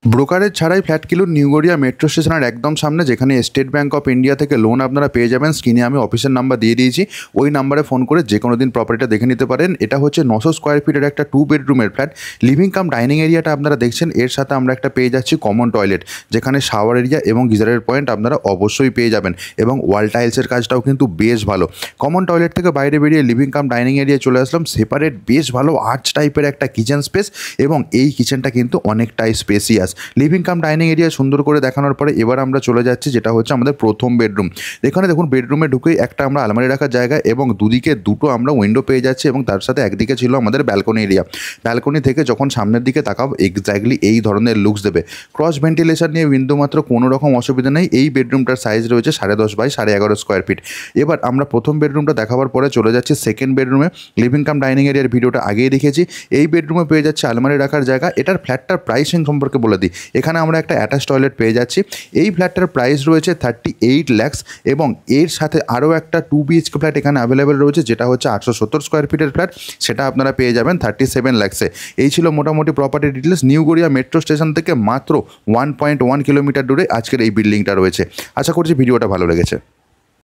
Brokerage ছাড়াই flat কিনুন new Garia metro স্টেশনের একদম সামনে, যেখানে স্টেট ব্যাঙ্ক অফ ইন্ডিয়া থেকে লোন আপনারা পেয়ে যাবেন। স্ক্রিনে আমি অফিসের নাম্বার দিয়ে দিয়েছি, ওই নাম্বারে ফোন করে যে কোনো দিন প্রপার্টিটা দেখে নিতে পারেন। এটা হচ্ছে 900 স্কোয়ার ফিটের একটা 2 বেডরুমের ফ্ল্যাট। লিভিং কাম ডাইনিং এরিয়াটা আপনারা দেখছেন, এর সাথে আমরা একটা পেয়ে যাচ্ছি কমন টয়লেট, যেখানে শাওয়ার এরিয়া এবং গিজারের পয়েন্ট আপনারা অবশ্যই পেয়ে যাবেন, এবং ওয়াল টাইলসের কাজটাও কিন্তু বেশ ভালো। কমন টয়লেট থেকে বাইরে বেরিয়ে লিভিং কাম ডাইনিং এরিয়ায় চলে আসলাম। সেপারেট বেশ ভালো আর্চ টাইপের একটা কিচেন স্পেস, এবং এই কিচেনটা কিন্তু অনেকটাই spacious. Living cum dining area সুন্দর করে দেখানোর পরে এবার আমরা চলে যাচ্ছি যেটা হচ্ছে আমাদের প্রথম বেডরুম। এখানে দেখুন, বেডরুমে ঢুকেই একটা আমরা আলমারি রাখার জায়গা এবং দুদিকে দুটো আমরা উইন্ডো পেয়ে যাচ্ছি, এবং তার সাথে একদিকে ছিল আমাদের ব্যালকনি এরিয়া। ব্যালকনি থেকে যখন সামনের দিকে তাকাবো এক্স্যাক্টলি এই ধরনের লুকস দেবে। ক্রস ভেন্টিলেশন নিয়ে বিন্দুমাত্র কোনো রকম অসুবিধা নেই। এই বেডরুমটার সাইজ রয়েছে 10.5 বাই 11.5 স্কোয়ার ফিট। এবার আমরা প্রথম বেডরুমটা দেখাবার পরে চলে যাচ্ছি সেকেন্ড বেডরুমে। লিভিং কাম ডাইনিং এরিয়ার ভিডিওটা আগেই দেখেছি। এই বেডরুমে পেয়ে যাচ্ছে আলমারি রাখার জায়গা। এটার ফ্ল্যাটটার প্রাইসিং সম্পর্কে বলে দিই। এখানে আমরা একটা অ্যাটাচ টয়লেট পেয়ে যাচ্ছি। এই ফ্ল্যাটটার প্রাইস রয়েছে 38 লাখ, এবং এর সাথে আরও একটা 2 BHK ফ্ল্যাট এখানে অ্যাভেলেবেল রয়েছে, যেটা হচ্ছে 870 স্কোয়ার ফিটের ফ্ল্যাট। সেটা আপনারা পেয়ে যাবেন 37 লাখসে। এই ছিল মোটামুটি property details. New Garia metro station থেকে মাত্র 1.1 কিলোমিটার দূরে আজকের এই বিল্ডিংটা রয়েছে। আশা করছি ভিডিওটা ভালো লেগেছে।